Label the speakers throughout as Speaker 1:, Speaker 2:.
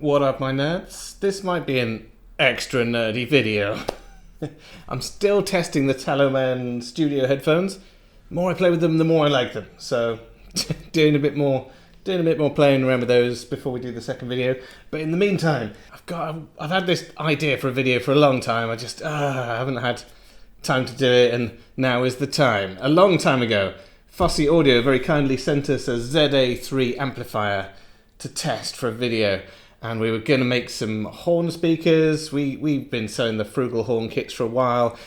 Speaker 1: What up, my nerds? This might be an extra nerdy video. I'm still testing the HifiMan studio headphones. The more I play with them, the more I like them. So, doing a bit more playing around with those before we do the second video. But in the meantime, I've had this idea for a video for a long time. I haven't had time to do it, and now is the time. A long time ago, Fosi Audio very kindly sent us a ZA3 amplifier to test for a video. And we were going to make some horn speakers. We've been selling the Frugal horn kits for a while,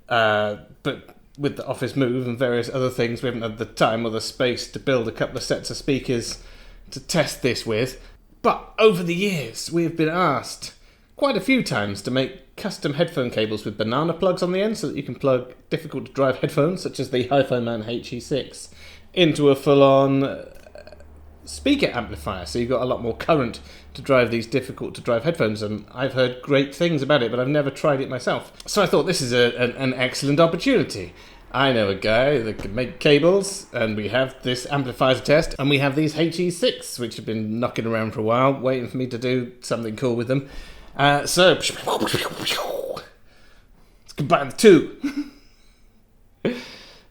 Speaker 1: but with the office move and various other things, we haven't had the time or the space to build a couple of sets of speakers to test this with. But over the years, we have been asked quite a few times to make custom headphone cables with banana plugs on the end so that you can plug difficult to drive headphones, such as the HifiMan HE6se, into a full-on speaker amplifier, so you've got a lot more current to drive these difficult to drive headphones, and I've heard great things about it, but I've never tried it myself. So I thought this is an excellent opportunity. I know a guy that can make cables, and we have this amplifier to test, and we have these HE6, which have been knocking around for a while, waiting for me to do something cool with them. So let's combine the two.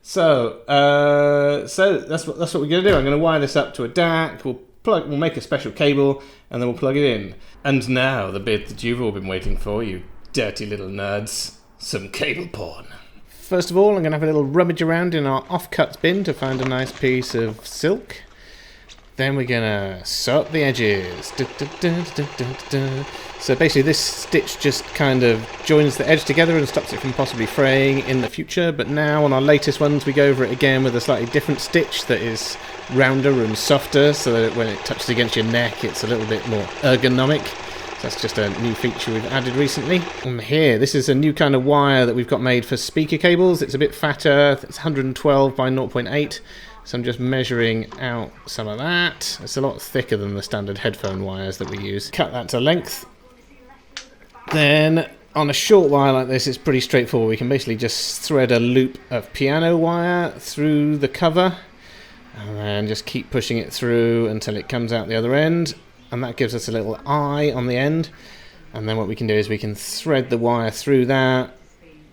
Speaker 1: So that's what we're gonna do. I'm gonna wire this up to a DAC. We'll make a special cable, and then we'll plug it in. And now the bit that you've all been waiting for, you dirty little nerds, some cable porn. First of all, I'm gonna have a little rummage around in our offcuts bin to find a nice piece of silk. Then we're gonna sew up the edges. So basically this stitch just kind of joins the edge together and stops it from possibly fraying in the future, but now on our latest ones we go over it again with a slightly different stitch that is rounder and softer, so that when it touches against your neck it's a little bit more ergonomic. So that's just a new feature we've added recently. And here, this is a new kind of wire that we've got made for speaker cables. It's a bit fatter, it's 112 by 0.8. So I'm just measuring out some of that. It's a lot thicker than the standard headphone wires that we use. Cut that to length. Then on a short wire like this, it's pretty straightforward. We can basically just thread a loop of piano wire through the cover and then just keep pushing it through until it comes out the other end. And that gives us a little eye on the end. And then what we can do is we can thread the wire through that,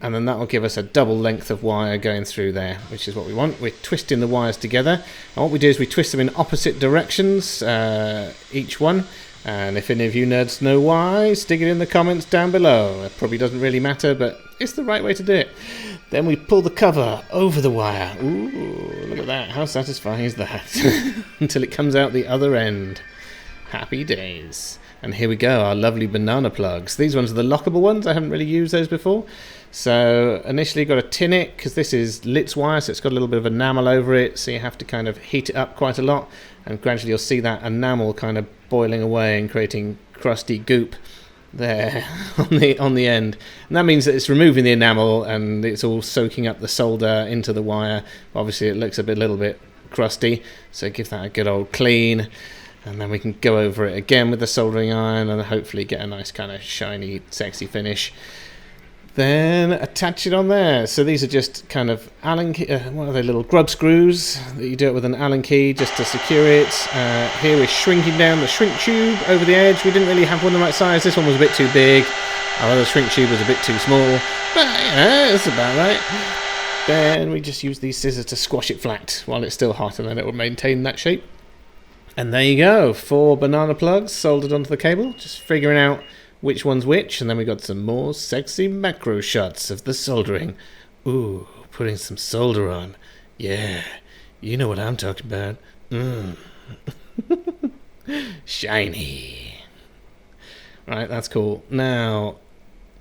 Speaker 1: and then that will give us a double length of wire going through there, which is what we want. We're twisting the wires together, and what we do is we twist them in opposite directions, each one. And if any of you nerds know why, stick it in the comments down below. It probably doesn't really matter, but it's the right way to do it. Then we pull the cover over the wire. Ooh, look at that. How satisfying is that? Until it comes out the other end. Happy days. And here we go, our lovely banana plugs. These ones are the lockable ones. I haven't really used those before. So initially got to tin it, because this is Litz wire, so it's got a little bit of enamel over it, so you have to kind of heat it up quite a lot, and gradually you'll see that enamel kind of boiling away and creating crusty goop there on the end. And that means that it's removing the enamel and it's all soaking up the solder into the wire. Obviously it looks a little bit crusty, so give that a good old clean. And then we can go over it again with the soldering iron and hopefully get a nice kind of shiny, sexy finish. Then attach it on there. So these are just kind of Allen key, what are they, little grub screws that you do it with an Allen key just to secure it. Here we're shrinking down the shrink tube over the edge. We didn't really have one the right size. This one was a bit too big. Our other shrink tube was a bit too small. But yeah, that's about right. Then we just use these scissors to squash it flat while it's still hot, and then it will maintain that shape. And there you go, 4 banana plugs soldered onto the cable, just figuring out which one's which, and then we got some more sexy macro shots of the soldering. Ooh, putting some solder on. Yeah, you know what I'm talking about. Shiny. Right, that's cool. Now,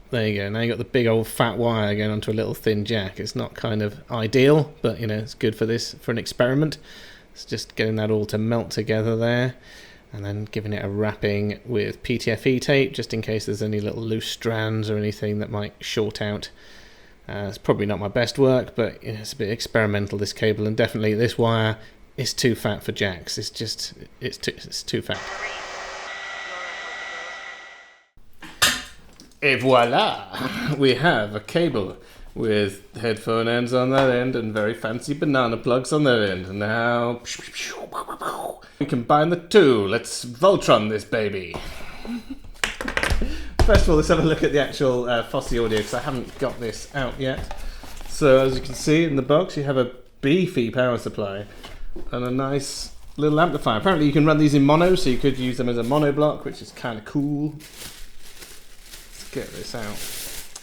Speaker 1: there you go. Now you got the big old fat wire going onto a little thin jack. It's not kind of ideal, but you know, it's good for this, for an experiment. It's just getting that all to melt together there, and then giving it a wrapping with PTFE tape just in case there's any little loose strands or anything that might short out. It's probably not my best work, but you know, it's a bit experimental, this cable, and definitely this wire is too fat for jacks. It's too fat. Et voila! We have a cable with headphone ends on that end and very fancy banana plugs on that end. And now we combine the two. Let's Voltron this baby. First of all, let's have a look at the actual Fosi audio, because I haven't got this out yet. So as you can see in the box, you have a beefy power supply and a nice little amplifier. Apparently you can run these in mono, so you could use them as a mono block, which is kind of cool. Let's get this out.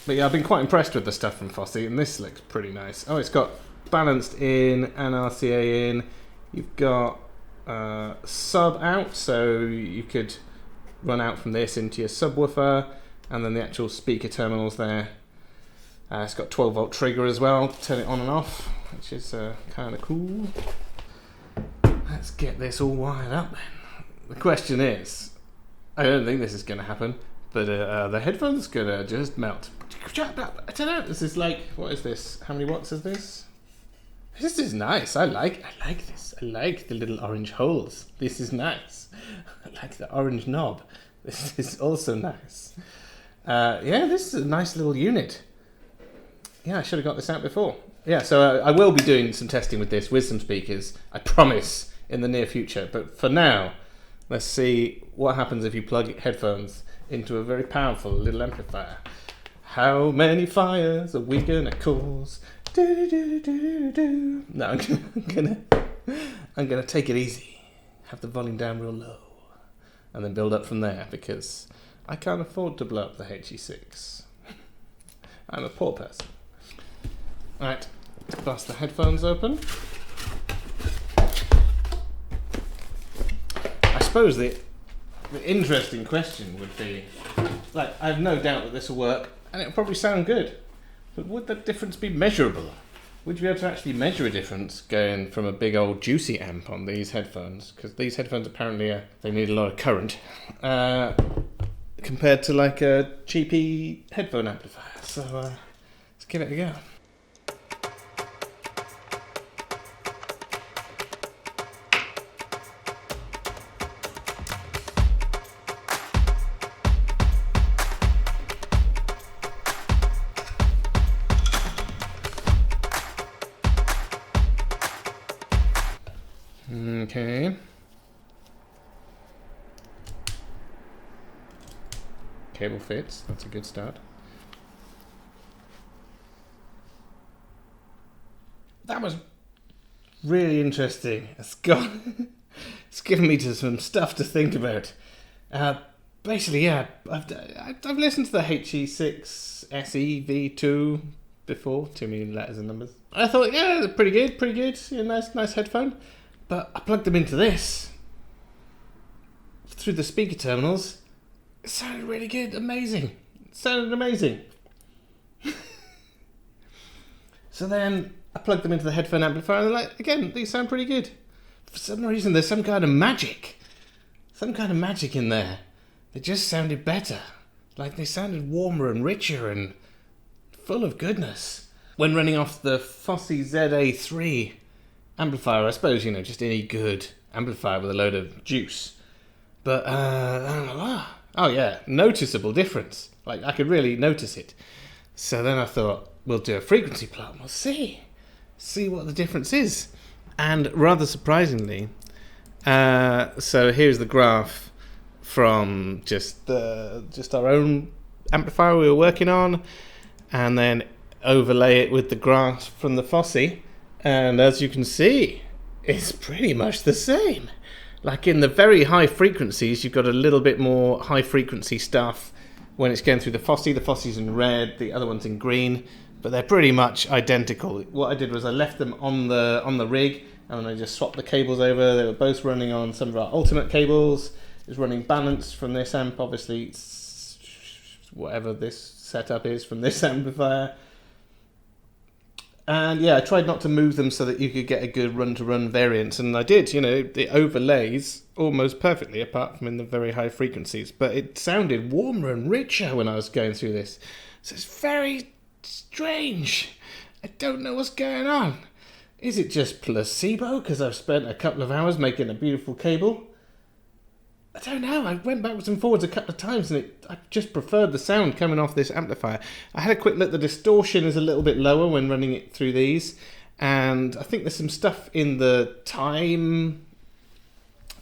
Speaker 1: But yeah, I've been quite impressed with the stuff from Fosi, and this looks pretty nice. Oh, it's got balanced in and RCA in. You've got sub out, so you could run out from this into your subwoofer, and then the actual speaker terminals there. It's got 12 volt trigger as well, turn it on and off, which is kind of cool. Let's get this all wired up then. The question is, I don't think this is going to happen, but the headphone's going to just melt. I don't know, this is like, what is this? How many watts is this? This is nice. I like this. I like the little orange holes. This is nice. I like the orange knob. This is also nice. Yeah, this is a nice little unit. Yeah, I should have got this out before. Yeah, so I will be doing some testing with this, with some speakers, I promise, in the near future. But for now, let's see what happens if you plug headphones into a very powerful little amplifier. How many fires are we gonna cause? Do, do, do, do. No, I'm gonna take it easy. Have the volume down real low, and then build up from there, because I can't afford to blow up the HE6. I'm a poor person. Right, let's bust the headphones open. I suppose the interesting question would be, like, I have no doubt that this will work, and it'll probably sound good. But would that difference be measurable? Would you be able to actually measure a difference going from a big old juicy amp on these headphones? Because these headphones apparently they need a lot of current compared to like a cheapy headphone amplifier. So let's give it a go. Okay. Cable fits, that's a good start. That was really interesting. It's given me to some stuff to think about. Basically, yeah, I've listened to the HE6se V2 before, too many letters and numbers. I thought, yeah, they're pretty good, yeah, nice headphone. But I plugged them into this through the speaker terminals. It sounded really good, amazing. It sounded amazing. So then I plugged them into the headphone amplifier, and they're like, again, these sound pretty good. For some reason, there's some kind of magic in there. They just sounded better. Like they sounded warmer and richer and full of goodness. When running off the Fosi ZA3 amplifier, I suppose, just any good amplifier with a load of juice. But, oh yeah, noticeable difference. Like, I could really notice it. So then I thought, we'll do a frequency plot and we'll see what the difference is. And rather surprisingly, so here's the graph from just our own amplifier we were working on, and then overlay it with the graph from the Fosi. And as you can see, it's pretty much the same. Like in the very high frequencies, you've got a little bit more high frequency stuff when it's going through the Fosi. The Fosi's in red, the other one's in green, but they're pretty much identical. What I did was I left them on the rig, and then I just swapped the cables over. They were both running on some of our ultimate cables. It was running balanced from this amp, obviously, whatever this setup is from this amplifier. And yeah, I tried not to move them so that you could get a good run-to-run variance, and I did. It overlays almost perfectly, apart from in the very high frequencies. But it sounded warmer and richer when I was going through this. So it's very strange. I don't know what's going on. Is it just placebo because I've spent a couple of hours making a beautiful cable? I don't know. I went backwards and forwards a couple of times, and I just preferred the sound coming off this amplifier. I had a quick look. The distortion is a little bit lower when running it through these, and I think there's some stuff in the time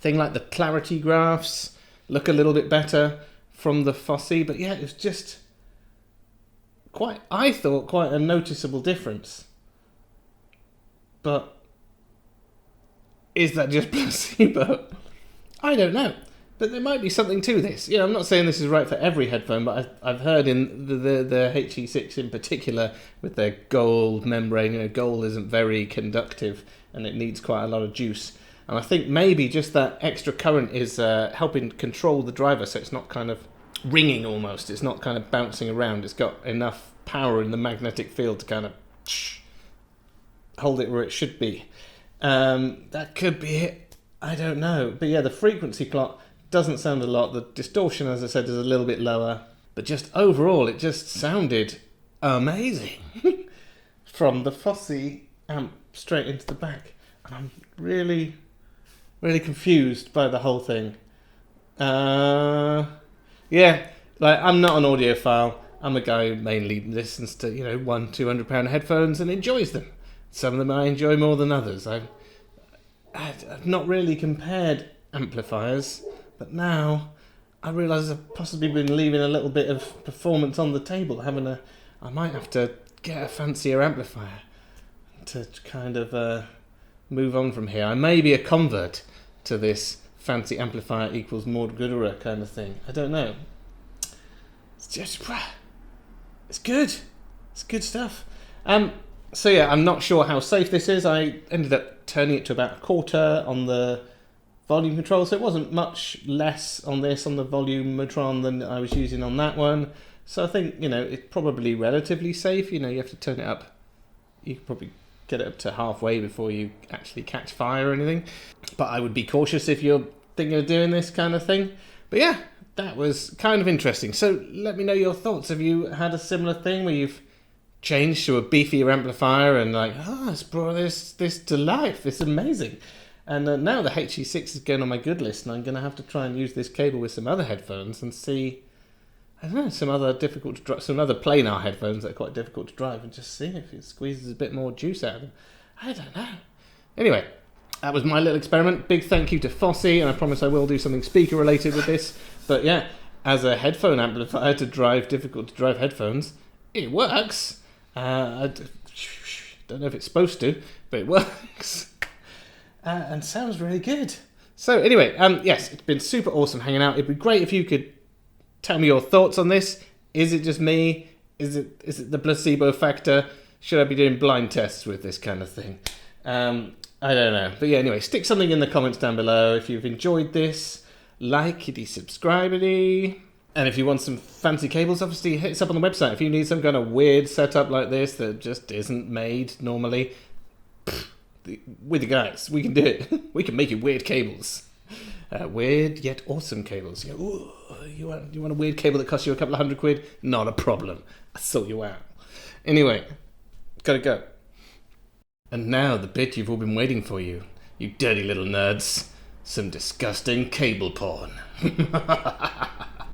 Speaker 1: thing, like the clarity graphs look a little bit better from the Fosi, but yeah, it was just I thought quite a noticeable difference. But is that just placebo? I don't know. But there might be something to this. You know, I'm not saying this is right for every headphone, but I've heard in the HE6 in particular, with their gold membrane, you know, gold isn't very conductive and it needs quite a lot of juice. And I think maybe just that extra current is helping control the driver, so it's not kind of ringing almost. It's not kind of bouncing around. It's got enough power in the magnetic field to kind of hold it where it should be. That could be it. I don't know. But yeah, the frequency plot doesn't sound a lot. The distortion, as I said, is a little bit lower. But just overall, it just sounded amazing. From the Fosi amp straight into the back. And I'm really, really confused by the whole thing. Yeah, like, I'm not an audiophile. I'm a guy who mainly listens to, you know, £100-200 headphones and enjoys them. Some of them I enjoy more than others. I've not really compared amplifiers, but now I realise I've possibly been leaving a little bit of performance on the table. I might have to get a fancier amplifier to kind of move on from here. I may be a convert to this fancy amplifier equals more Goodera kind of thing. I don't know. It's just, it's good. It's good stuff. So yeah, I'm not sure how safe this is. I ended up turning it to about a quarter on the volume control, so it wasn't much less on this, on the volumetron, than I was using on that one. So I think, you know, it's probably relatively safe. You know, you have to turn it up. You could probably get it up to halfway before you actually catch fire or anything. But I would be cautious if you're thinking of doing this kind of thing. But yeah, that was kind of interesting. So let me know your thoughts. Have you had a similar thing where you've changed to a beefier amplifier and like, it's brought this to life. It's amazing. And now the HE6 is going on my good list, and I'm going to have to try and use this cable with some other headphones and see, I don't know, some other planar headphones that are quite difficult to drive, and just see if it squeezes a bit more juice out of them. I don't know. Anyway, that was my little experiment. Big thank you to Fosi, and I promise I will do something speaker related with this. But yeah, as a headphone amplifier to drive difficult to drive headphones, it works. I don't know if it's supposed to, but it works. And sounds really good. So anyway, yes, it's been super awesome hanging out. It'd be great if you could tell me your thoughts on this. Is it just me? Is it the placebo factor? Should I be doing blind tests with this kind of thing? I don't know. But yeah, anyway, stick something in the comments down below. If you've enjoyed this, like-itty, subscribe-itty. And if you want some fancy cables, obviously hit us up on the website. If you need some kind of weird setup like this that just isn't made normally, we're the guys. We can do it. We can make you weird cables. Weird yet awesome cables. You go, ooh, you want a weird cable that costs you a couple of £100? Not a problem. I'll sort you out. Anyway, gotta go. And now the bit you've all been waiting for, you dirty little nerds. Some disgusting cable porn.